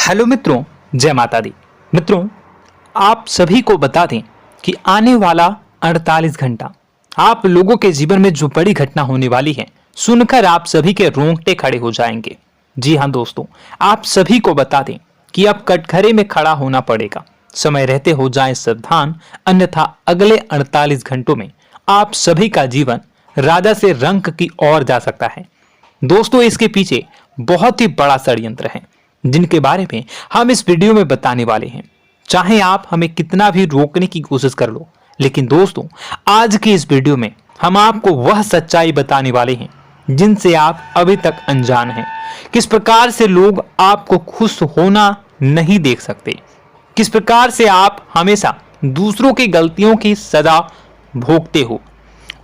Hello मित्रों, जय माता दी। मित्रों, आप सभी को बता दें कि आने वाला 48 घंटा आप लोगों के जीवन में जो बड़ी घटना होने वाली है, सुनकर आप सभी के रोंगटे खड़े हो जाएंगे। जी हाँ दोस्तों, आप सभी को बता दें कि अब कटघरे में खड़ा होना पड़ेगा। समय रहते हो जाएं सावधान, अन्यथा अगले 48 घंटों में आप सभी का जीवन राजा से रंक की ओर जा सकता है। दोस्तों, इसके पीछे बहुत ही बड़ा षड्यंत्र है जिनके बारे में हम इस वीडियो में बताने वाले हैं। चाहे आप हमें कितना भी रोकने की कोशिश कर लो, लेकिन दोस्तों आज की इस वीडियो में हम आपको वह सच्चाई बताने वाले हैं जिनसे आप अभी तक अनजान हैं। किस प्रकार से लोग आपको खुश होना नहीं देख सकते, किस प्रकार से आप हमेशा दूसरों की गलतियों की सजा भोगते हो,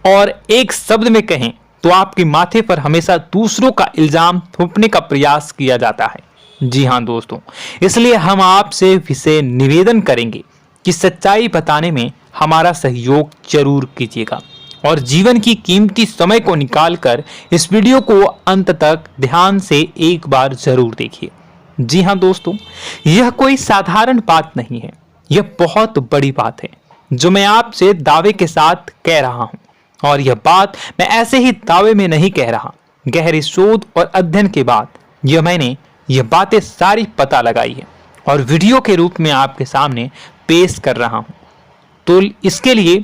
और एक शब्द में कहें तो आपके माथे पर हमेशा दूसरों का इल्जाम थोपने का प्रयास किया जाता है। जी हाँ दोस्तों, इसलिए हम आपसे विशेष निवेदन करेंगे कि सच्चाई बताने में हमारा सहयोग जरूर कीजिएगा और जीवन की कीमती समय को निकालकर इस वीडियो को अंत तक ध्यान से एक बार जरूर देखिए। जी हाँ दोस्तों, यह कोई साधारण बात नहीं है, यह बहुत बड़ी बात है जो मैं आपसे दावे के साथ कह रहा हूं। और यह बात मैं ऐसे ही दावे में नहीं कह रहा, गहरी शोध और अध्ययन के बाद मैंने यह बातें सारी पता लगाई है और वीडियो के रूप में आपके सामने पेश कर रहा हूं। तो इसके लिए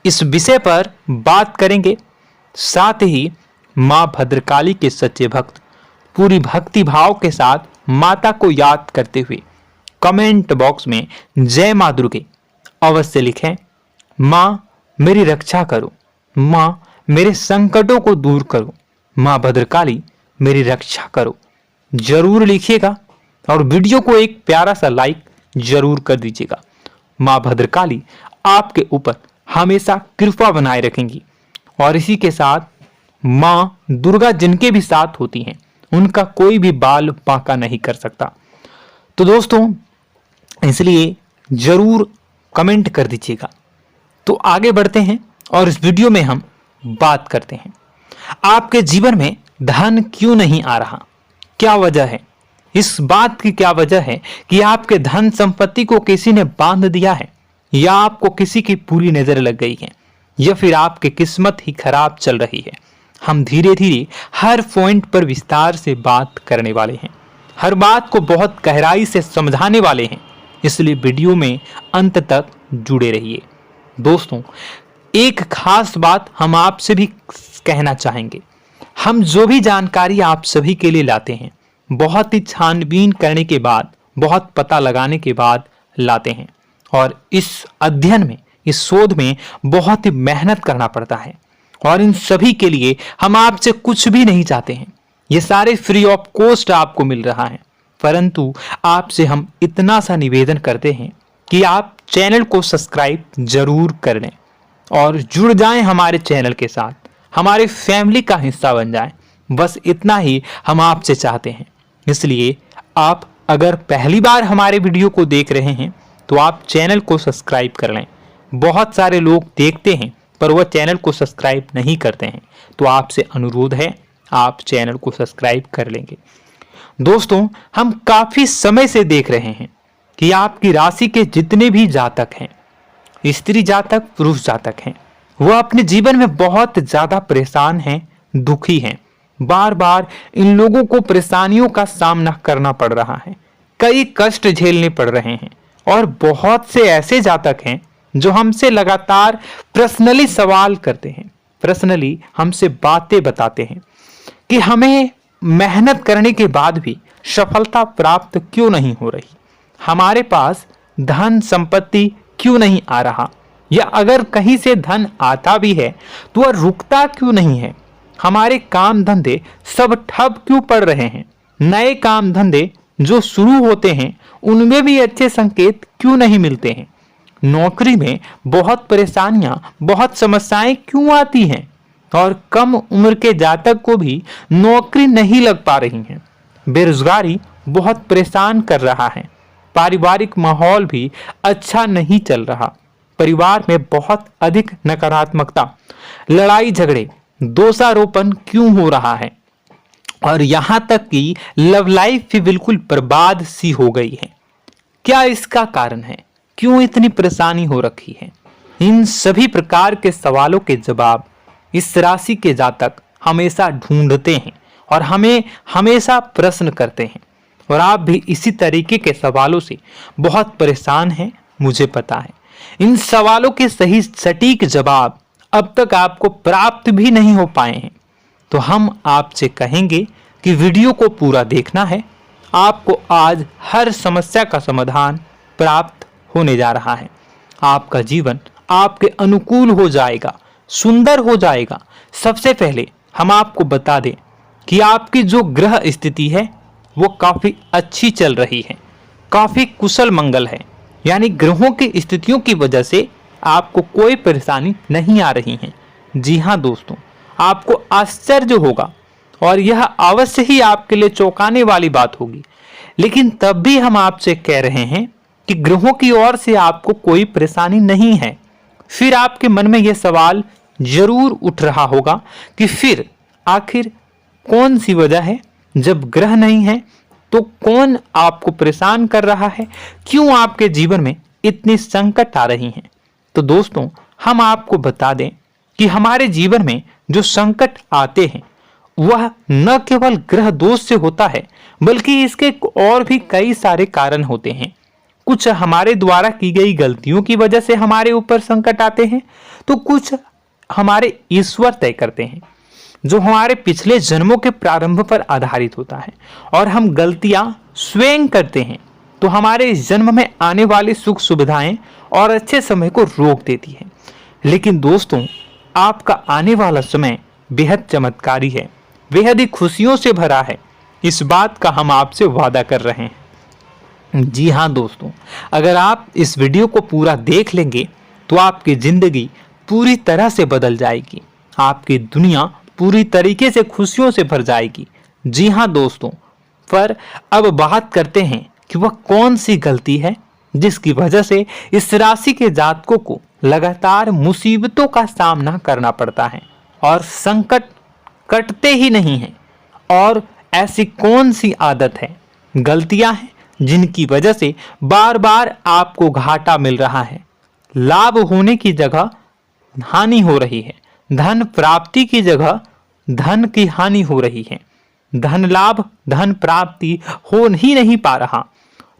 इस विषय पर बात करेंगे। साथ ही मां भद्रकाली के सच्चे भक्त पूरी भक्ति भाव के साथ माता को याद करते हुए कमेंट बॉक्स में जय मां दुर्गे अवश्य लिखें। मां मेरी रक्षा करो, मां मेरे संकटों को दूर करो, मां भद्रकाली मेरी रक्षा करो, जरूर लिखिएगा और वीडियो को एक प्यारा सा लाइक जरूर कर दीजिएगा। मां भद्रकाली आपके ऊपर हमेशा कृपा बनाए रखेंगी और इसी के साथ मां दुर्गा जिनके भी साथ होती हैं उनका कोई भी बाल बांका नहीं कर सकता। तो दोस्तों, इसलिए जरूर कमेंट कर दीजिएगा। तो आगे बढ़ते हैं और इस वीडियो में हम बात करते हैं आपके जीवन में धन क्यों नहीं आ रहा, क्या वजह है। इस बात की क्या वजह है कि आपके धन संपत्ति को किसी ने बांध दिया है, या आपको किसी की पूरी नजर लग गई है, या फिर आपकी किस्मत ही खराब चल रही है। हम धीरे धीरे हर पॉइंट पर विस्तार से बात करने वाले हैं, हर बात को बहुत गहराई से समझाने वाले हैं, इसलिए वीडियो में अंत तक जुड़े रहिए। दोस्तों, एक खास बात हम आपसे भी कहना चाहेंगे। हम जो भी जानकारी आप सभी के लिए लाते हैं बहुत ही छानबीन करने के बाद, बहुत पता लगाने के बाद लाते हैं, और इस अध्ययन में, इस शोध में बहुत ही मेहनत करना पड़ता है। और इन सभी के लिए हम आपसे कुछ भी नहीं चाहते हैं, ये सारे फ्री ऑफ कॉस्ट आपको मिल रहा है। परंतु आपसे हम इतना सा निवेदन करते हैं कि आप चैनल को सब्सक्राइब जरूर कर लें और जुड़ जाएं हमारे चैनल के साथ, हमारे फैमिली का हिस्सा बन जाएं। बस इतना ही हम आपसे चाहते हैं। इसलिए आप अगर पहली बार हमारे वीडियो को देख रहे हैं तो आप चैनल को सब्सक्राइब कर लें। बहुत सारे लोग देखते हैं पर वह चैनल को सब्सक्राइब नहीं करते हैं, तो आपसे अनुरोध है आप चैनल को सब्सक्राइब कर लेंगे। दोस्तों, हम काफी समय से देख रहे हैं कि आपकी राशि के जितने भी जातक हैं, स्त्री जातक, पुरुष जातक हैं, वह अपने जीवन में बहुत ज्यादा परेशान हैं, दुखी हैं। बार बार इन लोगों को परेशानियों का सामना करना पड़ रहा है, कई कष्ट झेलने पड़ रहे हैं। और बहुत से ऐसे जातक हैं जो हमसे लगातार पर्सनली सवाल करते हैं, पर्सनली हमसे बातें बताते हैं कि हमें मेहनत करने के बाद भी सफलता प्राप्त क्यों नहीं हो रही, हमारे पास धन संपत्ति क्यों नहीं आ रहा, या अगर कहीं से धन आता भी है तो वह रुकता क्यों नहीं है, हमारे काम धंधे सब ठप क्यों पड़ रहे हैं, नए काम धंधे जो शुरू होते हैं उनमें भी अच्छे संकेत क्यों नहीं मिलते हैं, नौकरी में बहुत परेशानियां, बहुत समस्याएं क्यों आती हैं, और कम उम्र के जातक को भी नौकरी नहीं लग पा रही है, बेरोजगारी बहुत परेशान कर रहा है, पारिवारिक माहौल भी अच्छा नहीं चल रहा, परिवार में बहुत अधिक नकारात्मकता, लड़ाई झगड़े, दोषारोपण क्यों हो रहा है, और यहां तक कि लव लाइफ भी बिल्कुल बर्बाद सी हो गई है। क्या इसका कारण है? क्यों इतनी परेशानी हो रखी है? इन सभी प्रकार के सवालों के जवाब इस राशि के जातक हमेशा ढूंढते हैं और हमें हमेशा प्रश्न करते हैं। और आप भी इसी तरीके के सवालों से बहुत परेशान हैं, मुझे पता है। इन सवालों के सही सटीक जवाब अब तक आपको प्राप्त भी नहीं हो पाए हैं। तो हम आपसे कहेंगे कि वीडियो को पूरा देखना है। आपको आज हर समस्या का समाधान प्राप्त होने जा रहा है। आपका जीवन आपके अनुकूल हो जाएगा, सुंदर हो जाएगा। सबसे पहले हम आपको बता दें कि आपकी जो ग्रह स्थिति है वो काफी अच्छी चल रही है, काफी कुशल मंगल है। यानी ग्रहों की स्थितियों की वजह से आपको कोई परेशानी नहीं आ रही है। जी हाँ दोस्तों, आपको आश्चर्य होगा और यह अवश्य ही आपके लिए चौंकाने वाली बात होगी। लेकिन तब भी हम आपसे कह रहे हैं कि ग्रहों की ओर से आपको कोई परेशानी नहीं है। फिर आपके मन में यह सवाल जरूर उठ रहा होगा कि फिर आखिर कौन सी वजह है? जब ग्रह नहीं है तो कौन आपको परेशान कर रहा है? क्यों आपके जीवन में इतनी संकट आ रही हैं? तो दोस्तों, हम आपको बता दें कि हमारे जीवन में जो संकट आते हैं वह न केवल ग्रह दोष से होता है, बल्कि इसके और भी कई सारे कारण होते हैं। कुछ हमारे द्वारा की गई गलतियों की वजह से हमारे ऊपर संकट आते हैं, तो कुछ हमारे ईश्वर तय करते हैं, जो हमारे पिछले जन्मों के प्रारंभ पर आधारित होता है। और हम गलतियां स्वयं करते हैं तो हमारे इस जन्म में आने वाली सुख सुविधाएं और अच्छे समय को रोक देती है। लेकिन दोस्तों, आपका आने वाला समय बेहद चमत्कारी है, बेहद ही खुशियों से भरा है। इस बात का हम आपसे वादा कर रहे हैं। जी हाँ दोस्तों, अगर आप इस वीडियो को पूरा देख लेंगे तो आपकी जिंदगी पूरी तरह से बदल जाएगी, आपकी दुनिया पूरी तरीके से खुशियों से भर जाएगी। जी हाँ दोस्तों, पर अब बात करते हैं कि वह कौन सी गलती है जिसकी वजह से इस राशि के जातकों को लगातार मुसीबतों का सामना करना पड़ता है और संकट कटते ही नहीं हैं। और ऐसी कौन सी आदत है, गलतियां हैं जिनकी वजह से बार बार आपको घाटा मिल रहा है, लाभ होने की जगह हानि हो रही है, धन प्राप्ति की जगह धन की हानि हो रही है, धन लाभ धन प्राप्ति हो ही नहीं पा रहा,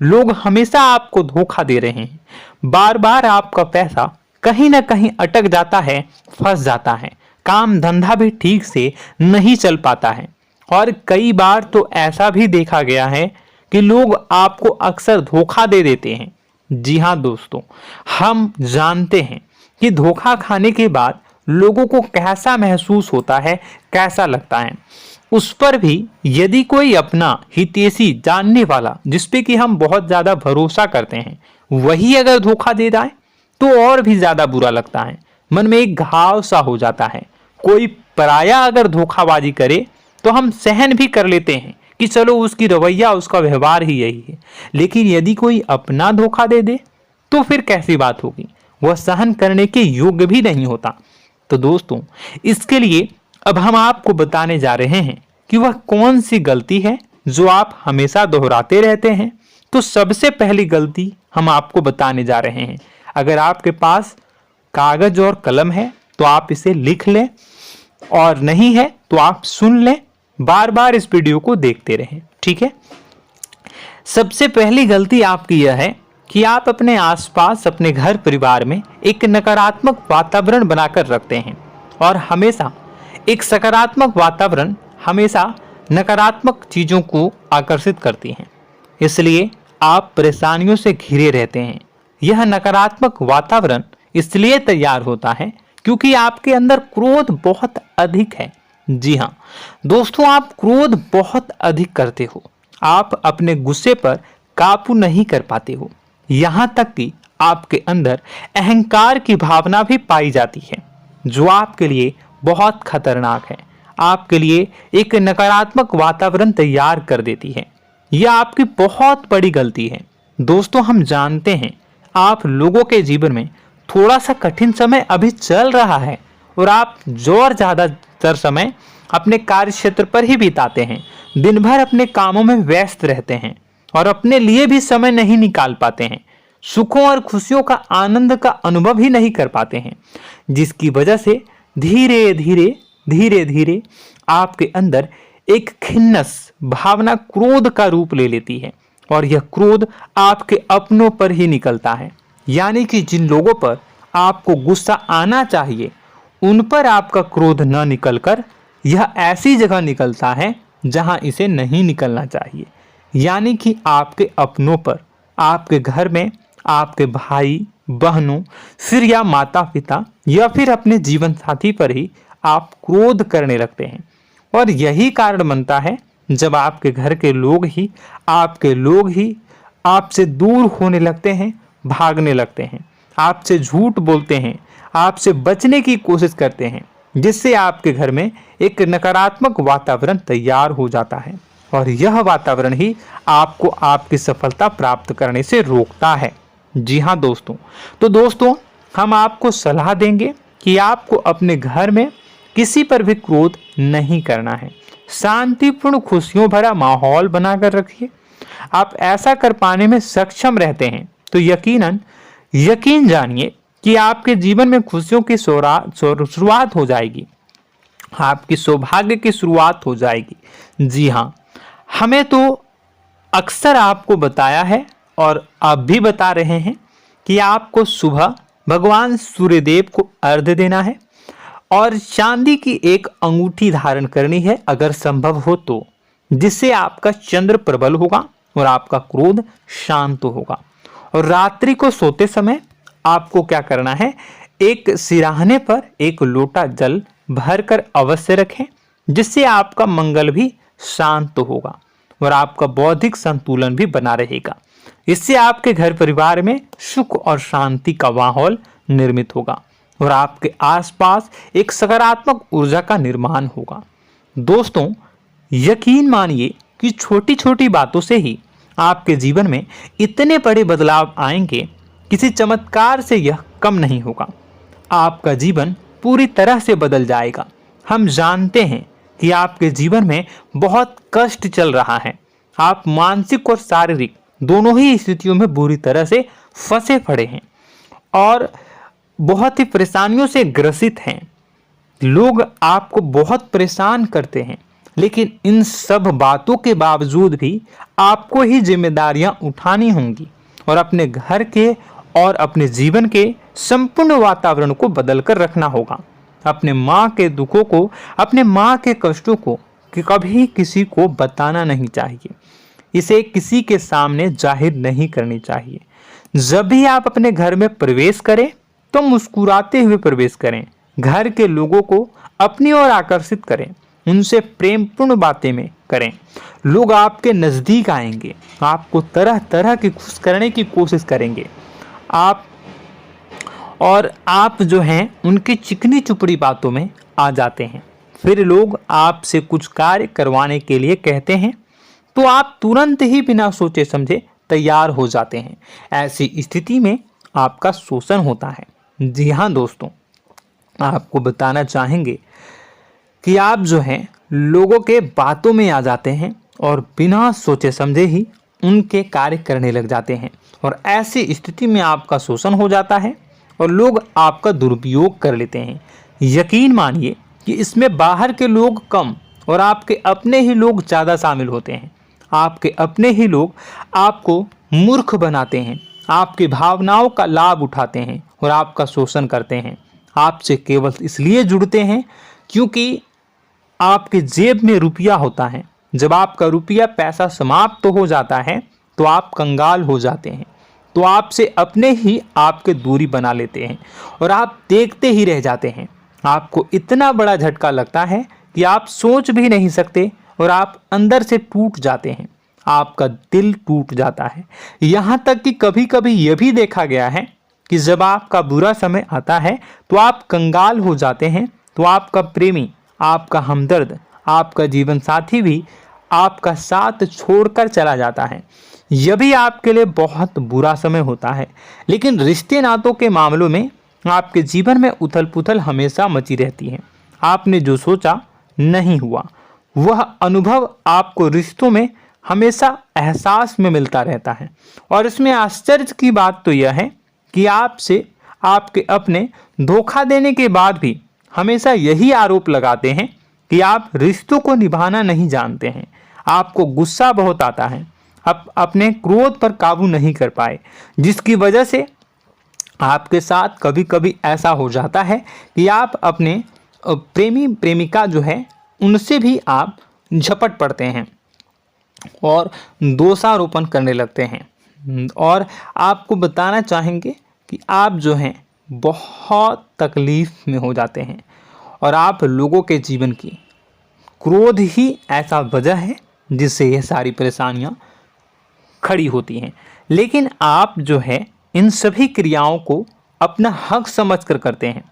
लोग हमेशा आपको धोखा दे रहे हैं, बार बार आपका पैसा कहीं ना कहीं अटक जाता है, फंस जाता है, काम धंधा भी ठीक से नहीं चल पाता है। और कई बार तो ऐसा भी देखा गया है कि लोग आपको अक्सर धोखा दे देते हैं। जी हाँ दोस्तों, हम जानते हैं कि धोखा खाने के बाद लोगों को कैसा महसूस होता है, कैसा लगता है। उस पर भी यदि कोई अपना हितैषी जानने वाला, जिसपे कि हम बहुत ज्यादा भरोसा करते हैं, वही अगर धोखा दे जाए तो और भी ज्यादा बुरा लगता है, मन में एक घाव सा हो जाता है। कोई पराया अगर धोखाबाजी करे तो हम सहन भी कर लेते हैं कि चलो उसकी रवैया, उसका व्यवहार ही यही है। लेकिन यदि कोई अपना धोखा दे दे तो फिर कैसी बात होगी, वह सहन करने के योग्य भी नहीं होता। तो दोस्तों, इसके लिए अब हम आपको बताने जा रहे हैं कि वह कौन सी गलती है जो आप हमेशा दोहराते रहते हैं। तो सबसे पहली गलती हम आपको बताने जा रहे हैं। अगर आपके पास कागज और कलम है तो आप इसे लिख लें, और नहीं है तो आप सुन लें, बार बार इस वीडियो को देखते रहें, ठीक है। सबसे पहली गलती आपकी यह है कि आप अपने आसपास, अपने घर परिवार में एक नकारात्मक वातावरण बनाकर रखते हैं। और हमेशा एक सकारात्मक वातावरण हमेशा नकारात्मक चीजों को आकर्षित करती हैं, इसलिए आप परेशानियों से घिरे रहते हैं। यह नकारात्मक वातावरण इसलिए तैयार होता है क्योंकि आपके अंदर क्रोध बहुत अधिक है। जी हाँ दोस्तों, आप क्रोध बहुत अधिक करते हो, आप अपने गुस्से पर काबू नहीं कर पाते हो, यहाँ तक कि आपके अंदर अहंकार की भावना भी पाई जाती है, जो आपके लिए बहुत खतरनाक है, आपके लिए एक नकारात्मक वातावरण तैयार कर देती है। यह आपकी बहुत बड़ी गलती है। दोस्तों, हम जानते हैं आप लोगों के जीवन में थोड़ा सा कठिन समय अभी चल रहा है और आप और ज्यादातर समय अपने कार्य क्षेत्र पर ही बिताते हैं, दिन भर अपने कामों में व्यस्त रहते हैं और अपने लिए भी समय नहीं निकाल पाते हैं, सुखों और खुशियों का आनंद का अनुभव ही नहीं कर पाते हैं, जिसकी वजह से धीरे धीरे धीरे धीरे आपके अंदर एक खिन्नस भावना क्रोध का रूप ले लेती है और यह क्रोध आपके अपनों पर ही निकलता है। यानी कि जिन लोगों पर आपको गुस्सा आना चाहिए उन पर आपका क्रोध न निकलकर यह ऐसी जगह निकलता है जहां इसे नहीं निकलना चाहिए। यानी कि आपके अपनों पर, आपके घर में आपके भाई बहनों, फिर या माता पिता या फिर अपने जीवन साथी पर ही आप क्रोध करने लगते हैं। और यही कारण बनता है जब आपके घर के लोग ही आपसे दूर होने लगते हैं, भागने लगते हैं, आपसे झूठ बोलते हैं, आपसे बचने की कोशिश करते हैं, जिससे आपके घर में एक नकारात्मक वातावरण तैयार हो जाता है और यह वातावरण ही आपको आपकी सफलता प्राप्त करने से रोकता है। जी हाँ दोस्तों, तो दोस्तों हम आपको सलाह देंगे कि आपको अपने घर में किसी पर भी क्रोध नहीं करना है। शांतिपूर्ण खुशियों भरा माहौल बनाकर रखिए। आप ऐसा कर पाने में सक्षम रहते हैं तो यकीन जानिए कि आपके जीवन में खुशियों की शुरुआत हो जाएगी, आपकी सौभाग्य की शुरुआत हो जाएगी। जी हाँ, हमें तो अक्सर आपको बताया है और आप भी बता रहे हैं कि आपको सुबह भगवान सूर्यदेव को अर्घ्य देना है और चांदी की एक अंगूठी धारण करनी है अगर संभव हो तो, जिससे आपका चंद्र प्रबल होगा और आपका क्रोध शांत होगा। और रात्रि को सोते समय आपको क्या करना है, एक सिराहने पर एक लोटा जल भरकर अवश्य रखें, जिससे आपका मंगल भी शांत होगा और आपका बौद्धिक संतुलन भी बना रहेगा। इससे आपके घर परिवार में सुख और शांति का माहौल निर्मित होगा और आपके आसपास एक सकारात्मक ऊर्जा का निर्माण होगा। दोस्तों यकीन मानिए कि छोटी छोटी बातों से ही आपके जीवन में इतने बड़े बदलाव आएंगे, किसी चमत्कार से यह कम नहीं होगा। आपका जीवन पूरी तरह से बदल जाएगा। हम जानते हैं कि आपके जीवन में बहुत कष्ट चल रहा है, आप मानसिक और शारीरिक दोनों ही स्थितियों में बुरी तरह से फंसे पड़े हैं और बहुत ही परेशानियों से ग्रसित हैं। लोग आपको बहुत परेशान करते हैं, लेकिन इन सब बातों के बावजूद भी आपको ही जिम्मेदारियां उठानी होंगी और अपने घर के और अपने जीवन के संपूर्ण वातावरण को बदलकर रखना होगा। अपने माँ के दुखों को, अपने माँ के कष्टों को कभी किसी को बताना नहीं चाहिए, इसे किसी के सामने जाहिर नहीं करनी चाहिए। जब भी आप अपने घर में प्रवेश करें तो मुस्कुराते हुए प्रवेश करें, घर के लोगों को अपनी ओर आकर्षित करें, उनसे प्रेमपूर्ण बातें में करें। लोग आपके नज़दीक आएंगे, आपको तरह तरह की खुश करने की कोशिश करेंगे। आप जो हैं उनकी चिकनी चुपड़ी बातों में आ जाते हैं। फिर लोग आपसे कुछ कार्य करवाने के लिए कहते हैं तो आप तुरंत ही बिना सोचे समझे तैयार हो जाते हैं। ऐसी स्थिति में आपका शोषण होता है। जी हाँ दोस्तों, आपको बताना चाहेंगे कि आप जो हैं लोगों के बातों में आ जाते हैं और बिना सोचे समझे ही उनके कार्य करने लग जाते हैं और ऐसी स्थिति में आपका शोषण हो जाता है और लोग आपका दुरुपयोग कर लेते हैं। यकीन मानिए कि इसमें बाहर के लोग कम और आपके अपने ही लोग ज़्यादा शामिल होते हैं। आपके अपने ही लोग आपको मूर्ख बनाते हैं, आपकी भावनाओं का लाभ उठाते हैं और आपका शोषण करते हैं। आपसे केवल इसलिए जुड़ते हैं क्योंकि आपके जेब में रुपया होता है। जब आपका रुपया पैसा समाप्त हो जाता है तो आप कंगाल हो जाते हैं, तो आपसे अपने ही आपके दूरी बना लेते हैं और आप देखते ही रह जाते हैं। आपको इतना बड़ा झटका लगता है कि आप सोच भी नहीं सकते और आप अंदर से टूट जाते हैं, आपका दिल टूट जाता है। यहाँ तक कि कभी कभी यह भी देखा गया है कि जब आपका बुरा समय आता है तो आप कंगाल हो जाते हैं, तो आपका प्रेमी, आपका हमदर्द, आपका जीवन साथी भी आपका साथ छोड़कर चला जाता है। यह भी आपके लिए बहुत बुरा समय होता है। लेकिन रिश्ते नातों के मामलों में आपके जीवन में उथल पुथल हमेशा मची रहती है। आपने जो सोचा नहीं हुआ। वह अनुभव आपको रिश्तों में हमेशा एहसास में मिलता रहता है। और इसमें आश्चर्य की बात तो यह है कि आपसे आपके अपने धोखा देने के बाद भी हमेशा यही आरोप लगाते हैं कि आप रिश्तों को निभाना नहीं जानते हैं। आपको गुस्सा बहुत आता है, आप अपने क्रोध पर काबू नहीं कर पाए, जिसकी वजह से आपके साथ कभी कभी ऐसा हो जाता है कि आप अपने प्रेमी प्रेमिका जो है उनसे भी आप झपट पड़ते हैं और दोषारोपण करने लगते हैं। और आपको बताना चाहेंगे कि आप जो हैं बहुत तकलीफ में हो जाते हैं और आप लोगों के जीवन की क्रोध ही ऐसा वजह है जिससे यह सारी परेशानियां खड़ी होती हैं। लेकिन आप जो है इन सभी क्रियाओं को अपना हक समझकर करते हैं,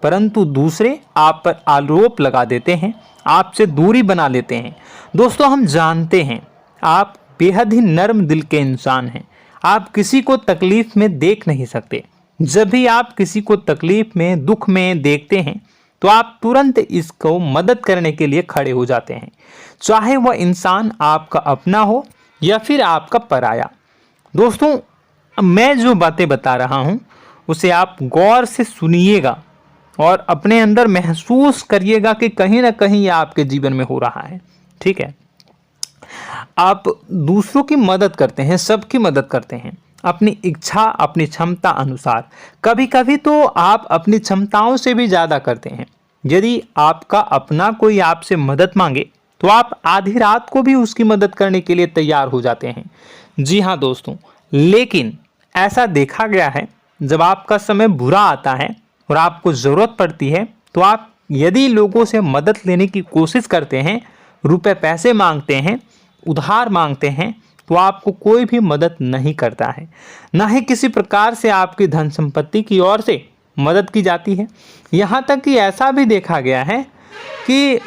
परंतु दूसरे आप पर आरोप लगा देते हैं, आपसे दूरी बना लेते हैं। दोस्तों, हम जानते हैं आप बेहद ही नर्म दिल के इंसान हैं। आप किसी को तकलीफ में देख नहीं सकते। जब भी आप किसी को तकलीफ में, दुख में देखते हैं तो आप तुरंत इसको मदद करने के लिए खड़े हो जाते हैं, चाहे वह इंसान आपका अपना हो या फिर आपका पराया। दोस्तों, मैं जो बातें बता रहा हूं उसे आप गौर से सुनिएगा और अपने अंदर महसूस करिएगा कि कहीं ना कहीं यह आपके जीवन में हो रहा है। ठीक है, आप दूसरों की मदद करते हैं, सबकी मदद करते हैं अपनी इच्छा, अपनी क्षमता अनुसार। कभी कभी तो आप अपनी क्षमताओं से भी ज़्यादा करते हैं। यदि आपका अपना कोई आपसे मदद मांगे तो आप आधी रात को भी उसकी मदद करने के लिए तैयार हो जाते हैं। जी हाँ दोस्तों, लेकिन ऐसा देखा गया है जब आपका समय बुरा आता है और आपको ज़रूरत पड़ती है तो आप यदि लोगों से मदद लेने की कोशिश करते हैं, रुपए पैसे मांगते हैं, उधार मांगते हैं, तो आपको कोई भी मदद नहीं करता है। ना ही किसी प्रकार से आपकी धन संपत्ति की ओर से मदद की जाती है। यहाँ तक कि ऐसा भी देखा गया है कि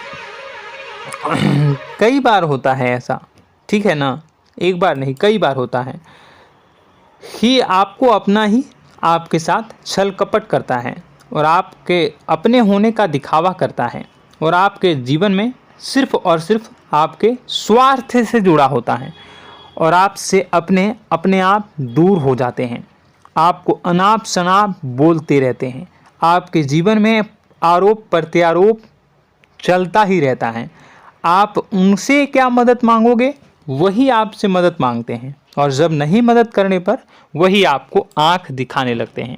कई बार होता है ऐसा, ठीक है ना, एक बार नहीं कई बार होता है कि आपको अपना ही आपके साथ छल कपट करता है और आपके अपने होने का दिखावा करता है और आपके जीवन में सिर्फ और सिर्फ आपके स्वार्थ से जुड़ा होता है और आपसे अपने आप दूर हो जाते हैं। आपको अनाप शनाप बोलते रहते हैं। आपके जीवन में आरोप प्रत्यारोप चलता ही रहता है। आप उनसे क्या मदद मांगोगे, वही आपसे मदद मांगते हैं और जब नहीं मदद करने पर वही आपको आंख दिखाने लगते हैं।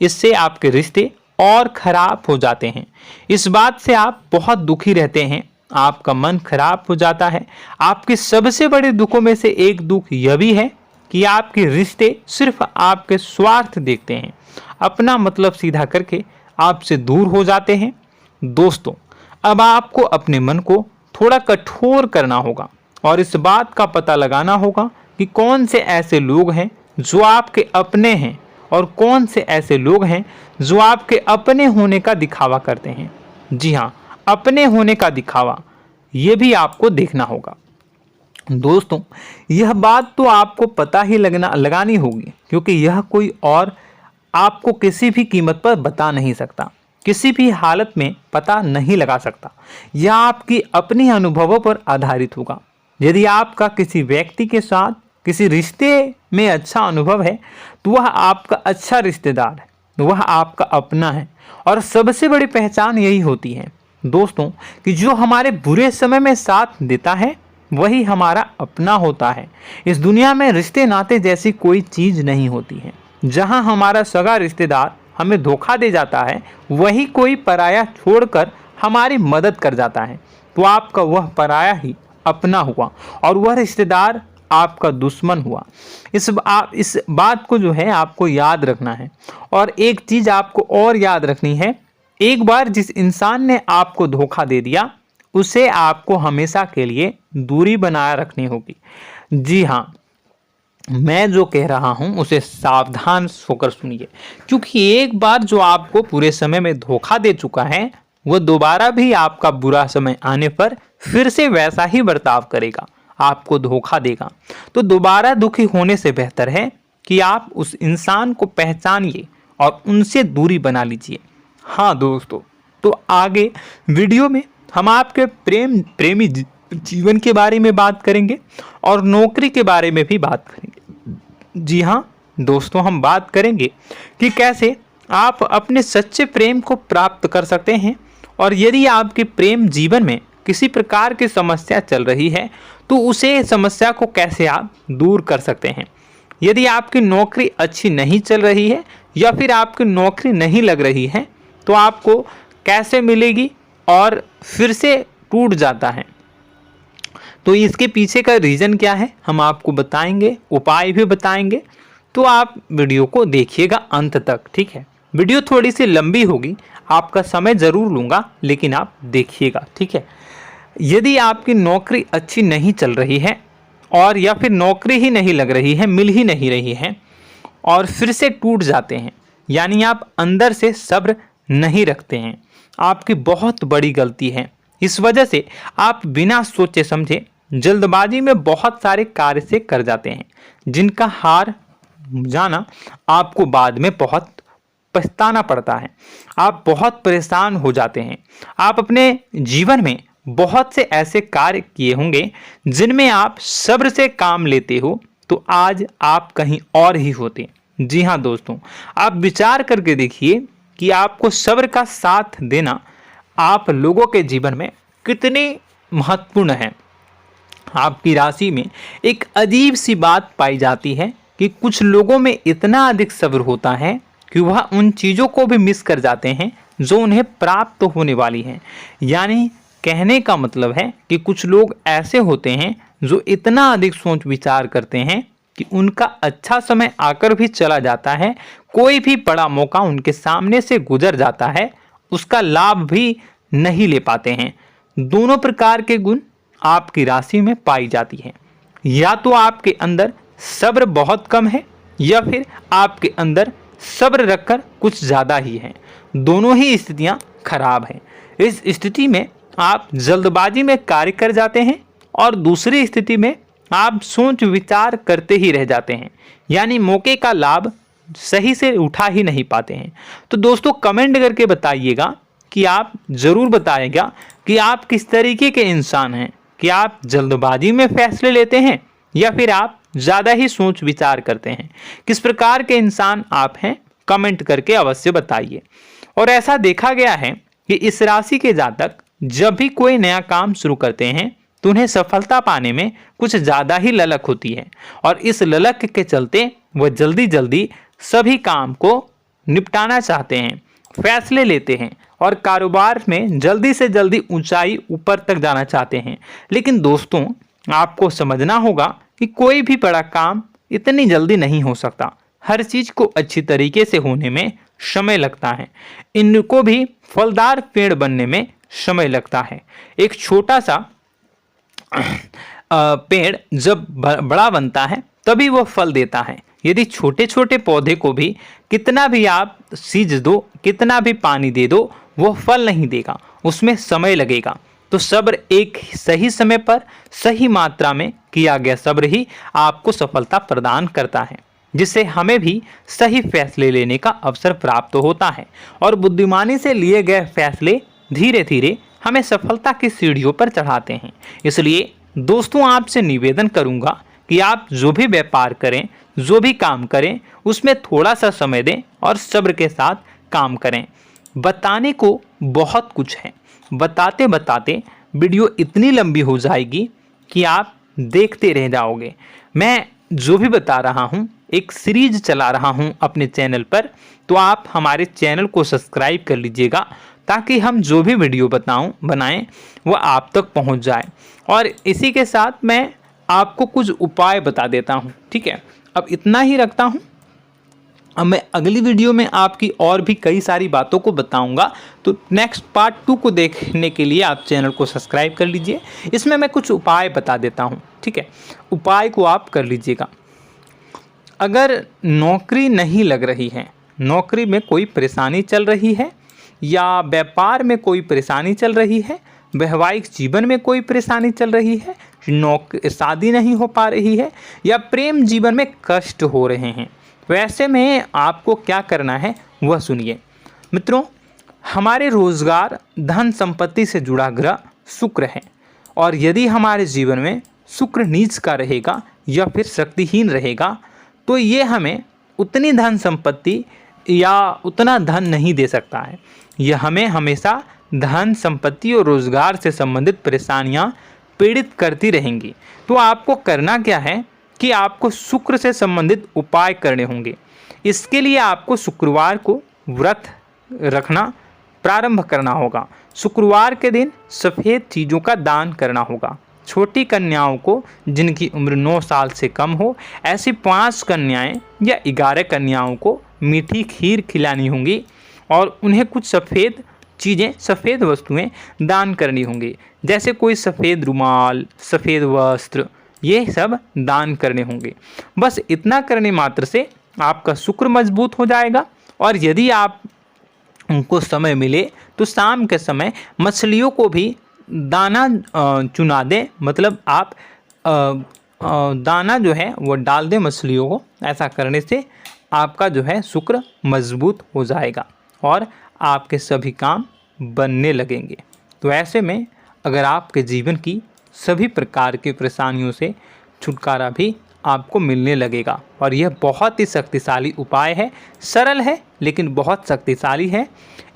इससे आपके रिश्ते और खराब हो जाते हैं। इस बात से आप बहुत दुखी रहते हैं, आपका मन खराब हो जाता है। आपके सबसे बड़े दुखों में से एक दुख यह भी है कि आपके रिश्ते सिर्फ आपके स्वार्थ देखते हैं, अपना मतलब सीधा करके आपसे दूर हो जाते हैं। दोस्तों, अब आपको अपने मन को थोड़ा कठोर करना होगा और इस बात का पता लगाना होगा कि कौन से ऐसे लोग हैं जो आपके अपने हैं और कौन से ऐसे लोग हैं जो आपके अपने होने का दिखावा करते हैं। जी हाँ, अपने होने का दिखावा, ये भी आपको देखना होगा। दोस्तों, यह बात तो आपको पता ही लगानी होगी, क्योंकि यह कोई और आपको किसी भी कीमत पर बता नहीं सकता, किसी भी हालत में पता नहीं लगा सकता। यह आपकी अपनी अनुभवों पर आधारित होगा। यदि आपका किसी व्यक्ति के साथ किसी रिश्ते में अच्छा अनुभव है तो वह आपका अच्छा रिश्तेदार है, वह आपका अपना है। और सबसे बड़ी पहचान यही होती है दोस्तों कि जो हमारे बुरे समय में साथ देता है वही हमारा अपना होता है। इस दुनिया में रिश्ते नाते जैसी कोई चीज़ नहीं होती है। जहां हमारा सगा रिश्तेदार हमें धोखा दे जाता है, वही कोई पराया छोड़कर हमारी मदद कर जाता है, तो आपका वह पराया ही अपना हुआ और वह रिश्तेदार आपका दुश्मन हुआ। इस बात को जो है आपको याद रखना है। और एक चीज़ आपको और याद रखनी है, एक बार जिस इंसान ने आपको धोखा दे दिया उसे आपको हमेशा के लिए दूरी बनाए रखनी होगी। जी हाँ, मैं जो कह रहा हूं उसे सावधान होकर सुनिए, क्योंकि एक बार जो आपको पूरे समय में धोखा दे चुका है वह दोबारा भी आपका बुरा समय आने पर फिर से वैसा ही बर्ताव करेगा, आपको धोखा देगा। तो दोबारा दुखी होने से बेहतर है कि आप उस इंसान को पहचानिए और उनसे दूरी बना लीजिए। हाँ दोस्तों, तो आगे वीडियो में हम आपके प्रेमी जीवन के बारे में बात करेंगे और नौकरी के बारे में भी बात करेंगे। जी हाँ दोस्तों, हम बात करेंगे कि कैसे आप अपने सच्चे प्रेम को प्राप्त कर सकते हैं, और यदि आपके प्रेम जीवन में किसी प्रकार की समस्या चल रही है तो उसे समस्या को कैसे आप दूर कर सकते हैं। यदि आपकी नौकरी अच्छी नहीं चल रही है या फिर आपकी नौकरी नहीं लग रही है तो आपको कैसे मिलेगी और फिर से टूट जाता है, तो इसके पीछे का रीज़न क्या है हम आपको बताएंगे, उपाय भी बताएंगे। तो आप वीडियो को देखिएगा अंत तक, ठीक है। वीडियो थोड़ी सी लंबी होगी, आपका समय ज़रूर लूँगा, लेकिन आप देखिएगा, ठीक है। यदि आपकी नौकरी अच्छी नहीं चल रही है और या फिर नौकरी ही नहीं लग रही है, मिल ही नहीं रही है और फिर से टूट जाते हैं, यानी आप अंदर से सब्र नहीं रखते हैं, आपकी बहुत बड़ी गलती है। इस वजह से आप बिना सोचे समझे जल्दबाजी में बहुत सारे कार्य से कर जाते हैं, जिनका हार जाना आपको बाद में बहुत पछताना पड़ता है। आप बहुत परेशान हो जाते हैं। आप अपने जीवन में बहुत से ऐसे कार्य किए होंगे जिनमें आप सब्र से काम लेते हो, तो आज आप कहीं और ही होते। जी हाँ दोस्तों, आप विचार करके देखिए कि आपको सब्र का साथ देना आप लोगों के जीवन में कितने महत्वपूर्ण है। आपकी राशि में एक अजीब सी बात पाई जाती है कि कुछ लोगों में इतना अधिक सब्र होता है कि वह उन चीज़ों को भी मिस कर जाते हैं जो उन्हें प्राप्त होने वाली हैं। यानी कहने का मतलब है कि कुछ लोग ऐसे होते हैं जो इतना अधिक सोच विचार करते हैं कि उनका अच्छा समय आकर भी चला जाता है, कोई भी बड़ा मौका उनके सामने से गुजर जाता है, उसका लाभ भी नहीं ले पाते हैं। दोनों प्रकार के गुण आपकी राशि में पाई जाती है। या तो आपके अंदर सब्र बहुत कम है या फिर आपके अंदर सब्र रखकर कुछ ज़्यादा ही है। दोनों ही स्थितियाँ खराब हैं। इस स्थिति में आप जल्दबाजी में कार्य कर जाते हैं और दूसरी स्थिति में आप सोच विचार करते ही रह जाते हैं, यानी मौके का लाभ सही से उठा ही नहीं पाते हैं। तो दोस्तों कमेंट करके बताइएगा कि आप ज़रूर बताइएगा कि आप किस तरीके के इंसान हैं, कि आप जल्दबाजी में फैसले लेते हैं या फिर आप ज़्यादा ही सोच विचार करते हैं। किस प्रकार के इंसान आप हैं, कमेंट करके अवश्य बताइए। और ऐसा देखा गया है कि इस राशि के जातक जब भी कोई नया काम शुरू करते हैं तो उन्हें सफलता पाने में कुछ ज़्यादा ही ललक होती है, और इस ललक के चलते वह जल्दी जल्दी सभी काम को निपटाना चाहते हैं, फैसले लेते हैं और कारोबार में जल्दी से जल्दी ऊंचाई ऊपर तक जाना चाहते हैं। लेकिन दोस्तों आपको समझना होगा कि कोई भी बड़ा काम इतनी जल्दी नहीं हो सकता। हर चीज़ को अच्छी तरीके से होने में समय लगता है। इनको भी फलदार पेड़ बनने में समय लगता है। एक छोटा सा पेड़ जब बड़ा बनता है तभी वो फल देता है। यदि छोटे छोटे पौधे को भी कितना भी आप सींच दो, कितना भी पानी दे दो, वो फल नहीं देगा, उसमें समय लगेगा। तो सब्र एक सही समय पर सही मात्रा में किया गया सब्र ही आपको सफलता प्रदान करता है, जिससे हमें भी सही फैसले लेने का अवसर प्राप्त होता है और बुद्धिमानी से लिए गए फैसले धीरे धीरे हमें सफलता की सीढ़ियों पर चढ़ाते हैं। इसलिए दोस्तों आपसे निवेदन करूंगा कि आप जो भी व्यापार करें, जो भी काम करें, उसमें थोड़ा सा समय दें और सब्र के साथ काम करें। बताने को बहुत कुछ है, बताते बताते वीडियो इतनी लंबी हो जाएगी कि आप देखते रह जाओगे। मैं जो भी बता रहा हूँ एक सीरीज चला रहा हूँ अपने चैनल पर, तो आप हमारे चैनल को सब्सक्राइब कर लीजिएगा ताकि हम जो भी वीडियो बनाएं वो आप तक पहुँच जाए। और इसी के साथ मैं आपको कुछ उपाय बता देता हूँ, ठीक है। अब इतना ही रखता हूँ। अब मैं अगली वीडियो में आपकी और भी कई सारी बातों को बताऊंगा, तो नेक्स्ट पार्ट 2 को देखने के लिए आप चैनल को सब्सक्राइब कर लीजिए। इसमें मैं कुछ उपाय बता देता हूं, ठीक है। उपाय को आप कर लीजिएगा। अगर नौकरी नहीं लग रही है, नौकरी में कोई परेशानी चल रही है, या व्यापार में कोई परेशानी चल रही है, वैवाहिक जीवन में कोई परेशानी चल रही है, शादी नहीं हो पा रही है, या प्रेम जीवन में कष्ट हो रहे हैं, वैसे में आपको क्या करना है वह सुनिए। मित्रों, हमारे रोजगार धन संपत्ति से जुड़ा ग्रह शुक्र है, और यदि हमारे जीवन में शुक्र नीच का रहेगा या फिर शक्तिहीन रहेगा तो ये हमें उतनी धन संपत्ति या उतना धन नहीं दे सकता है। यह हमें हमेशा धन संपत्ति और रोजगार से संबंधित परेशानियां पीड़ित करती रहेंगी। तो आपको करना क्या है कि आपको शुक्र से संबंधित उपाय करने होंगे। इसके लिए आपको शुक्रवार को व्रत रखना प्रारंभ करना होगा। शुक्रवार के दिन सफ़ेद चीज़ों का दान करना होगा। छोटी कन्याओं को जिनकी उम्र 9 साल से कम हो, ऐसी 5 कन्याएं या 11 कन्याओं को मीठी खीर खिलानी होंगी और उन्हें कुछ सफ़ेद चीज़ें, सफ़ेद वस्तुएं दान करनी होंगी, जैसे कोई सफ़ेद रुमाल, सफ़ेद वस्त्र, ये सब दान करने होंगे। बस इतना करने मात्र से आपका शुक्र मजबूत हो जाएगा। और यदि आप उनको समय मिले तो शाम के समय मछलियों को भी दाना चुना दें, मतलब आप दाना जो है वो डाल दें मछलियों को। ऐसा करने से आपका जो है शुक्र मजबूत हो जाएगा और आपके सभी काम बनने लगेंगे। तो ऐसे में अगर आपके जीवन की सभी प्रकार की परेशानियों से छुटकारा भी आपको मिलने लगेगा। और यह बहुत ही शक्तिशाली उपाय है, सरल है लेकिन बहुत शक्तिशाली है।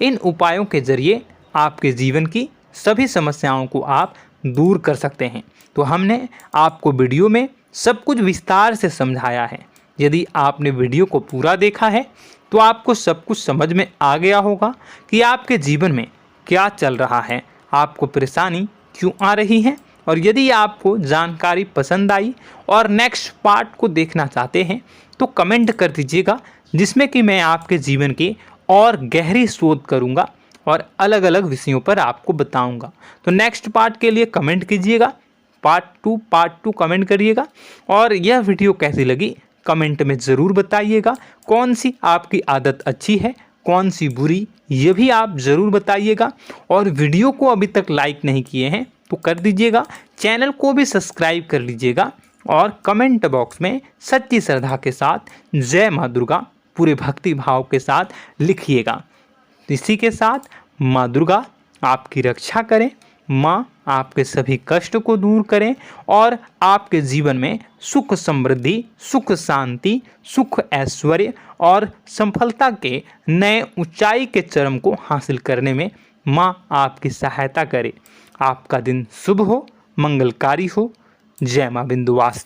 इन उपायों के ज़रिए आपके जीवन की सभी समस्याओं को आप दूर कर सकते हैं। तो हमने आपको वीडियो में सब कुछ विस्तार से समझाया है। यदि आपने वीडियो को पूरा देखा है तो आपको सब कुछ समझ में आ गया होगा कि आपके जीवन में क्या चल रहा है, आपको परेशानी क्यों आ रही है। और यदि आपको जानकारी पसंद आई और नेक्स्ट पार्ट को देखना चाहते हैं तो कमेंट कर दीजिएगा, जिसमें कि मैं आपके जीवन की और गहरी शोध करूंगा और अलग अलग विषयों पर आपको बताऊंगा। तो नेक्स्ट पार्ट के लिए कमेंट कीजिएगा, पार्ट टू कमेंट करिएगा। और यह वीडियो कैसी लगी कमेंट में ज़रूर बताइएगा। कौन सी आपकी आदत अच्छी है, कौन सी बुरी, ये भी आप ज़रूर बताइएगा। और वीडियो को अभी तक लाइक नहीं किए हैं तो कर दीजिएगा, चैनल को भी सब्सक्राइब कर लीजिएगा और कमेंट बॉक्स में सच्ची श्रद्धा के साथ जय माँ दुर्गा पूरे भक्ति भाव के साथ लिखिएगा। इसी के साथ माँ दुर्गा आपकी रक्षा करें, माँ आपके सभी कष्ट को दूर करें और आपके जीवन में सुख समृद्धि, सुख शांति, सुख ऐश्वर्य और सफलता के नए ऊंचाई के चरम को हासिल करने में माँ आपकी सहायता करे। आपका दिन शुभ हो, मंगलकारी हो। जय माँ विंध्यवासिनी।